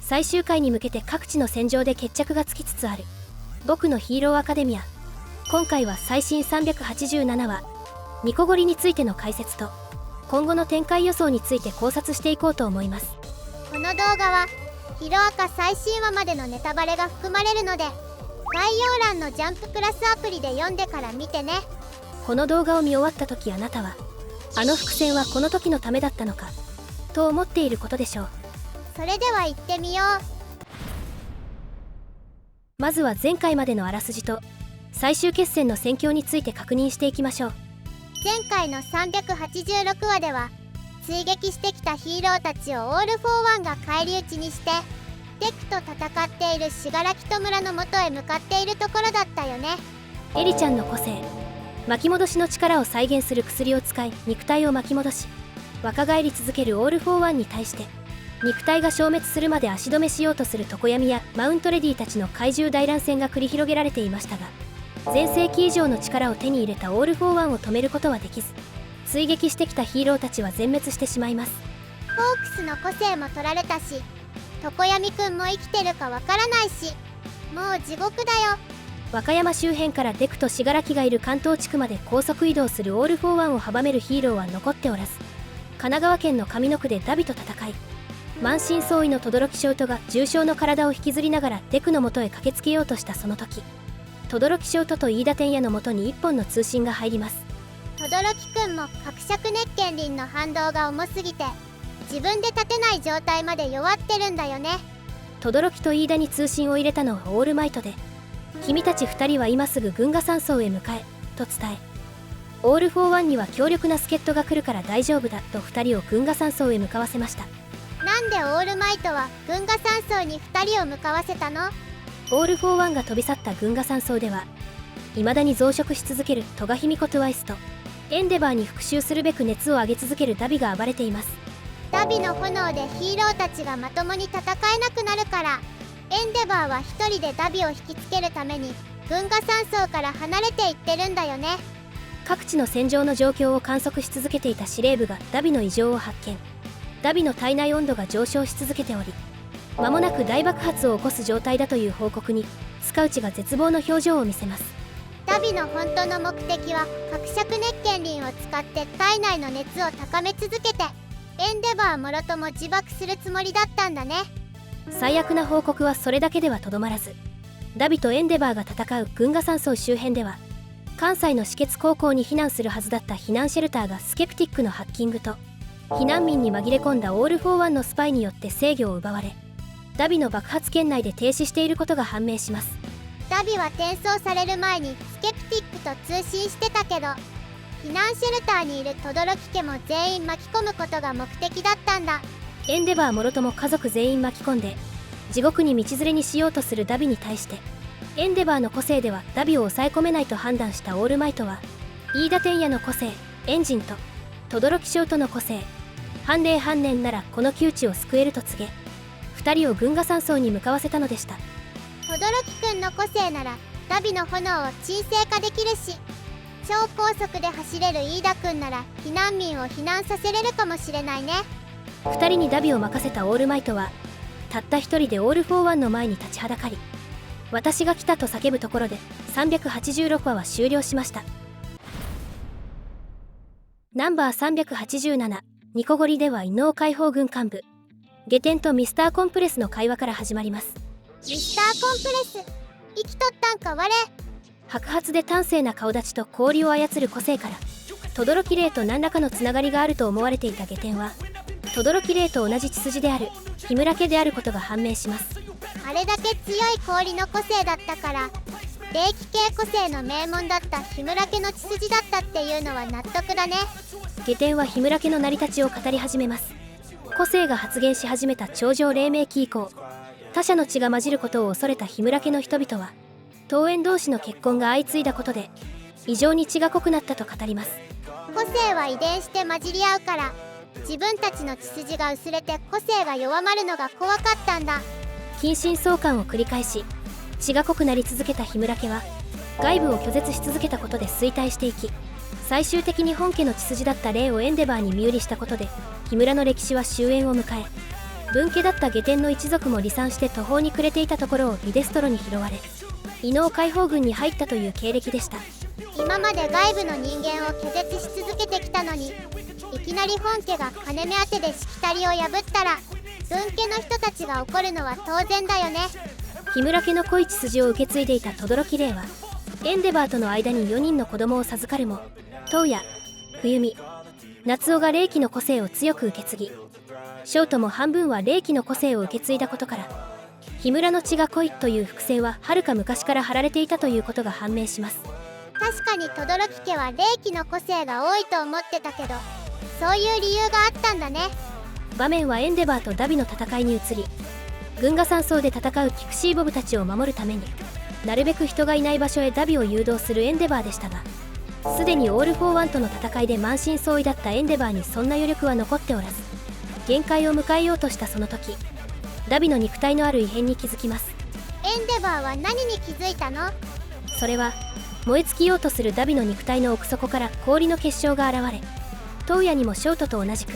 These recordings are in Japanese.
最終回に向けて各地の戦場で決着がつきつつある僕のヒーローアカデミア。今回は最新387話ニコゴリについての解説と今後の展開予想について考察していこうと思います。この動画はヒロアカ最新話までのネタバレが含まれるので概要欄のジャンププラスアプリで読んでから見てね。この動画を見終わった時あなたはあの伏線はこの時のためだったのかと思っていることでしょう。それでは行ってみよう。まずは前回までのあらすじと最終決戦の戦況について確認していきましょう。前回の386話では追撃してきたヒーローたちをオール・フォー・ワンが返り討ちにしてデクと戦っている信楽と村の元へ向かっているところだったよね。エリちゃんの個性巻き戻しの力を再現する薬を使い肉体を巻き戻し若返り続けるオール・フォー・ワンに対して肉体が消滅するまで足止めしようとする常闇やマウントレディたちの怪獣大乱戦が繰り広げられていましたが全盛期以上の力を手に入れたオール・フォー・ワンを止めることはできず追撃してきたヒーローたちは全滅してしまいます。ホークスの個性も取られたし常闇くんも生きてるかわからないしもう地獄だよ。和歌山周辺からデクと信楽がいる関東地区まで高速移動するオール・フォー・ワンを阻めるヒーローは残っておらず神奈川県の上の区でダビと戦い満身創痍の轟ショウトが重傷の体を引きずりながらデクの元へ駆けつけようとしたその時轟ショウトと飯田天也の元に一本の通信が入ります。轟くんも伯爵熱剣輪の反動が重すぎて自分で立てない状態まで弱ってるんだよね。轟と飯田に通信を入れたのはオールマイトで君たち2人は今すぐ群馬山荘へ向かえと伝えオール・フォー・ワンには強力な助っ人が来るから大丈夫だと2人を群馬山荘へ向かわせました。なんでオールマイトは群馬山荘に2人を向かわせたの？オール・フォー・ワンが飛び去った群馬山荘では未だに増殖し続けるトガヒミコ・トゥワイスとエンデバーに復讐するべく熱を上げ続けるダビが暴れています。ダビの炎でヒーローたちがまともに戦えなくなるからエンデバーは一人でダビを引きつけるために群馬山荘から離れていってるんだよね。各地の戦場の状況を観測し続けていた司令部がダビの異常を発見。ダビの体内温度が上昇し続けており間もなく大爆発を起こす状態だという報告にスカウチが絶望の表情を見せます。ダビの本当の目的は伯爵熱剣輪を使って体内の熱を高め続けてエンデバーもろとも自爆するつもりだったんだね。最悪な報告はそれだけではとどまらずダビとエンデバーが戦う群馬山荘周辺では関西の私立高校に避難するはずだった避難シェルターがスケプティックのハッキングと避難民に紛れ込んだオール・フォー・ワンのスパイによって制御を奪われダビの爆発圏内で停止していることが判明します。ダビは転送される前にスケプティックと通信してたけど避難シェルターにいる轟家も全員巻き込むことが目的だったんだ。エンデバーもろとも家族全員巻き込んで地獄に道連れにしようとするダビに対してエンデバーの個性ではダビを抑え込めないと判断したオールマイトは飯田天也の個性エンジンと轟ショウトの個性半霊半年ならこの窮地を救えると告げ2人を群馬山荘に向かわせたのでした。轟くんの個性ならダビの炎を沈静化できるし超高速で走れる飯田くんなら避難民を避難させれるかもしれないね。2人にダビを任せたオールマイトはたった一人でオール・フォー・ワンの前に立ちはだかり私が来たと叫ぶところで386話は終了しました。ナンバー387ニコゴリでは異能解放軍幹部ゲテンとミスターコンプレスの会話から始まります。ミスターコンプレス生きとったんか我。白髪で端正な顔立ちと氷を操る個性から轟霊と何らかのつながりがあると思われていたゲテンは轟霊と同じ血筋である氷村家であることが判明します。あれだけ強い氷の個性だったから霊気系個性の名門だった氷村家の血筋だったっていうのは納得だね。ゲテンは氷村家の成り立ちを語り始めます。個性が発現し始めた頂上黎明期以降他者の血が混じることを恐れた氷村家の人々は桃園同士の結婚が相次いだことで異常に血が濃くなったと語ります。個性は遺伝して混じり合うから自分たちの血筋が薄れて個性が弱まるのが怖かったんだ。近親相関を繰り返し血が濃くなり続けた氷村家は外部を拒絶し続けたことで衰退していき最終的に本家の血筋だった霊をエンデバーに身売りしたことで氷村の歴史は終焉を迎え分家だった下天の一族も離散して途方に暮れていたところをビデストロに拾われ、異能解放軍に入ったという経歴でした。今まで外部の人間を拒絶し続けてきたのに、いきなり本家が金目当てでしきたりを破ったら分家の人たちが怒るのは当然だよね。日村家の濃い血筋を受け継いでいた轟霊はエンデバーとの間に4人の子供を授かるも、燈矢、冬美、夏男が霊気の個性を強く受け継ぎ、翔太も半分は霊気の個性を受け継いだことから、日村の血が濃いという伏線ははるか昔から張られていたということが判明します。確かに轟家は霊気の個性が多いと思ってたけど、そういう理由があったんだね。場面はエンデバーとダビの戦いに移り、軍が山荘で戦うキクシーボブたちを守るためになるべく人がいない場所へダビを誘導するエンデバーでしたが、すでにオール・フォー・ワンとの戦いで満身創痍だったエンデバーにそんな余力は残っておらず、限界を迎えようとしたその時、ダビの肉体のある異変に気づきます。エンデバーは何に気づいたの？それは燃え尽きようとするダビの肉体の奥底から氷の結晶が現れ、燈矢にもショートと同じく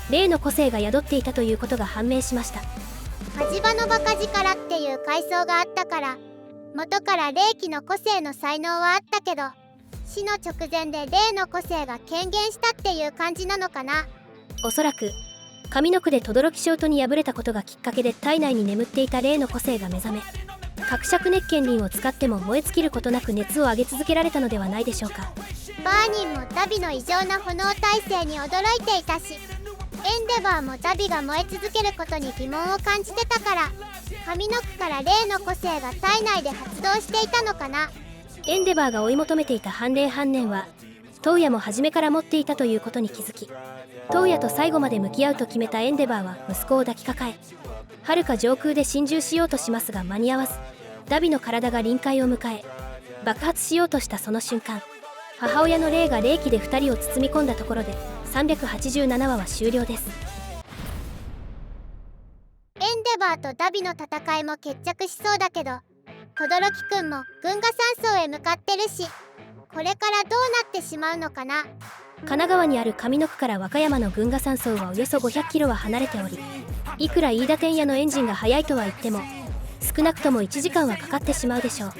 霊の個性が宿っていたということが判明しました。火事場のバカ力っていう階層があったから、元から霊気の個性の才能はあったけど、死の直前で霊の個性が顕現したっていう感じなのかな。おそらく上の句で轟ショートに敗れたことがきっかけで体内に眠っていた霊の個性が目覚め、角灼熱剣輪を使っても燃え尽きることなく熱を上げ続けられたのではないでしょうか。バーニンもダビの異常な炎耐性に驚いていたし、エンデバーもダビが燃え続けることに疑問を感じてたから、上の句から霊の個性が体内で発動していたのかな。エンデバーが追い求めていた反霊反念は燈矢も初めから持っていたということに気づき、燈矢と最後まで向き合うと決めたエンデバーは息子を抱きかかえ、遥か上空で心中しようとしますが間に合わず、ダビの体が臨界を迎え爆発しようとしたその瞬間、母親の霊が霊気で2人を包み込んだところで387話は終了です。エンデバーとダビの戦いも決着しそうだけど、轟くんも軍が山荘へ向かってるし、これからどうなってしまうのかな。神奈川にある上の区から和歌山の軍が山荘はおよそ500キロは離れており、いくら飯田天野のエンジンが速いとは言っても少なくとも1時間はかかってしまうでしょう。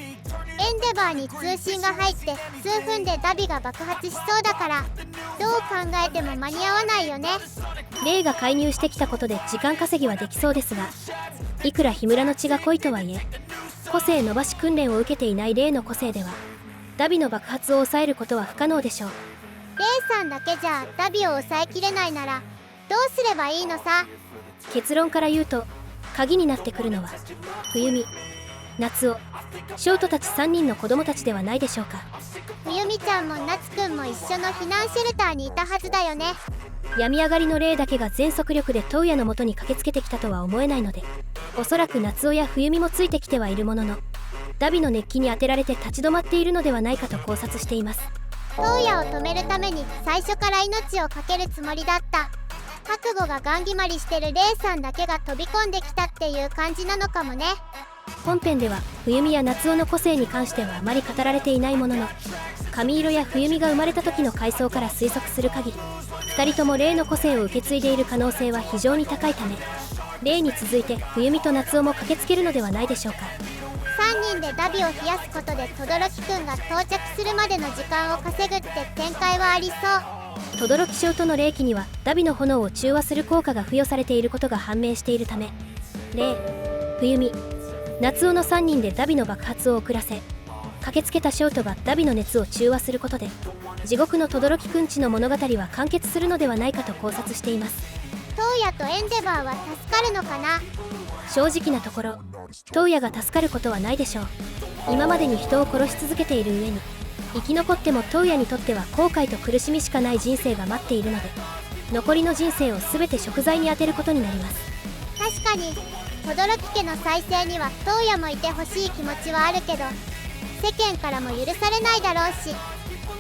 エンデバーに通信が入って数分でダビが爆発しそうだから、どう考えても間に合わないよね。霊が介入してきたことで時間稼ぎはできそうですが、いくら日村の血が濃いとはいえ個性伸ばし訓練を受けていない霊の個性ではダビの爆発を抑えることは不可能でしょう。レイさんだけじゃダビを抑えきれないならどうすればいいのさ。結論から言うと鍵になってくるのは冬美、夏男、ショートたち3人の子供たちではないでしょうか。冬美ちゃんも夏くんも一緒の避難シェルターにいたはずだよね。病み上がりの霊だけが全速力で燈矢の元に駆けつけてきたとは思えないので、おそらく夏男や冬美もついてきてはいるものの、ダビの熱気に当てられて立ち止まっているのではないかと考察しています。燈矢を止めるために最初から命を懸けるつもりだった。覚悟がガン決まりしてるレイさんだけが飛び込んできたっていう感じなのかもね。本編では冬美や夏男の個性に関してはあまり語られていないものの、髪色や冬美が生まれた時の階層から推測する限り2人とも霊の個性を受け継いでいる可能性は非常に高いため、霊に続いて冬美と夏男も駆けつけるのではないでしょうか。3人でダビを冷やすことで轟くんが到着するまでの時間を稼ぐって展開はありそう。轟ショートの霊気にはダビの炎を中和する効果が付与されていることが判明しているため、霊、冬美、夏男の3人でダビの爆発を遅らせ、駆けつけたショートがダビの熱を中和することで地獄の轟くんちの物語は完結するのではないかと考察しています。燈矢とエンデバーは助かるのかな。正直なところ燈矢が助かることはないでしょう。今までに人を殺し続けている上に生き残っても燈矢にとっては後悔と苦しみしかない人生が待っているので、残りの人生を全て贖罪に充てることになります。確かに轟家の再生には燈矢もいてほしい気持ちはあるけど、世間からも許されないだろうし、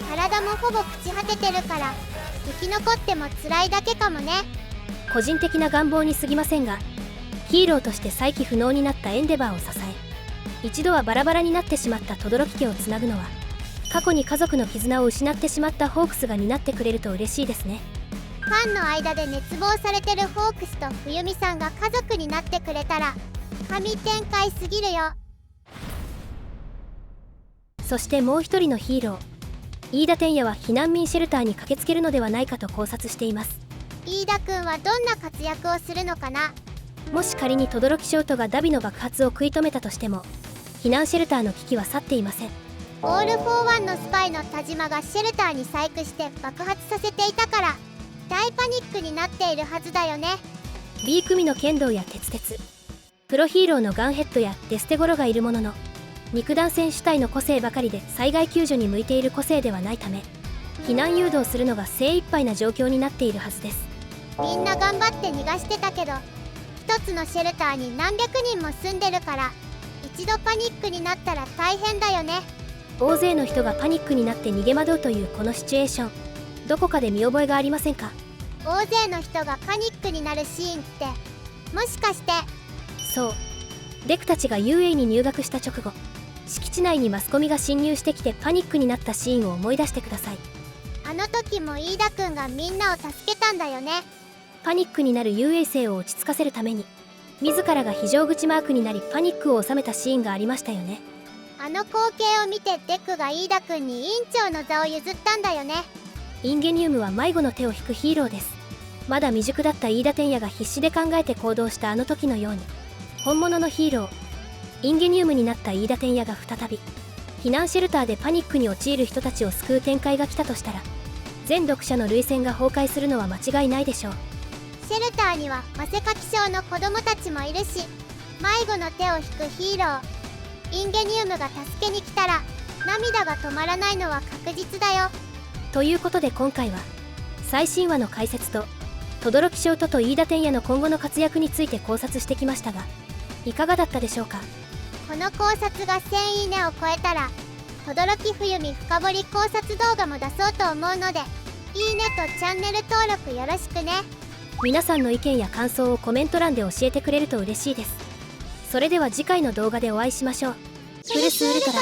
体もほぼ朽ち果ててるから生き残っても辛いだけかもね。個人的な願望に過ぎませんが、ヒーローとして再起不能になったエンデバーを支え、一度はバラバラになってしまった轟家をつなぐのは過去に家族の絆を失ってしまったホークスが担ってくれると嬉しいですね。ファンの間で熱望されてるホークスと冬美さんが家族になってくれたら神展開すぎるよ。そしてもう一人のヒーロー飯田天也は避難民シェルターに駆けつけるのではないかと考察しています。飯田くんはどんな活躍をするのかな。もし仮に轟翔斗がダビの爆発を食い止めたとしても避難シェルターの危機は去っていません。オール・フォー・ワンのスパイの田島がシェルターに細工して爆発させていたから大パニックになっているはずだよね。 B 組の剣道や鉄鉄プロヒーローのガンヘッドやデステゴロがいるものの肉弾戦主体の個性ばかりで災害救助に向いている個性ではないため避難誘導するのが精一杯な状況になっているはずです。みんな頑張って逃がしてたけど一つのシェルターに何百人も住んでるから一度パニックになったら大変だよね。大勢の人がパニックになって逃げ惑うというこのシチュエーションどこかで見覚えがありませんか？大勢の人がパニックになるシーンってもしかして。そうデクたちが UA に入学した直後敷地内にマスコミが侵入してきてパニックになったシーンを思い出してください。あの時も飯田くんがみんなを助けたんだよね。パニックになる UA 生を落ち着かせるために自らが非常口マークになりパニックを収めたシーンがありましたよね。あの光景を見てデクが飯田くんに委員長の座を譲ったんだよね。インゲニウムは迷子の手を引くヒーローです。まだ未熟だった飯田天也が必死で考えて行動したあの時のように本物のヒーローインゲニウムになった飯田天也が再び避難シェルターでパニックに陥る人たちを救う展開が来たとしたら全読者の涙腺が崩壊するのは間違いないでしょう。シェルターにはマセカキ症の子供たちもいるし迷子の手を引くヒーローインゲニウムが助けに来たら涙が止まらないのは確実だよ。ということで今回は最新話の解説と轟翔斗と飯田天也の今後の活躍について考察してきましたがいかがだったでしょうか？この考察が1000いいねを超えたら轟冬美深掘り考察動画も出そうと思うのでいいねとチャンネル登録よろしくね。皆さんの意見や感想をコメント欄で教えてくれると嬉しいです。それでは次回の動画でお会いしましょう。フルスウルトラ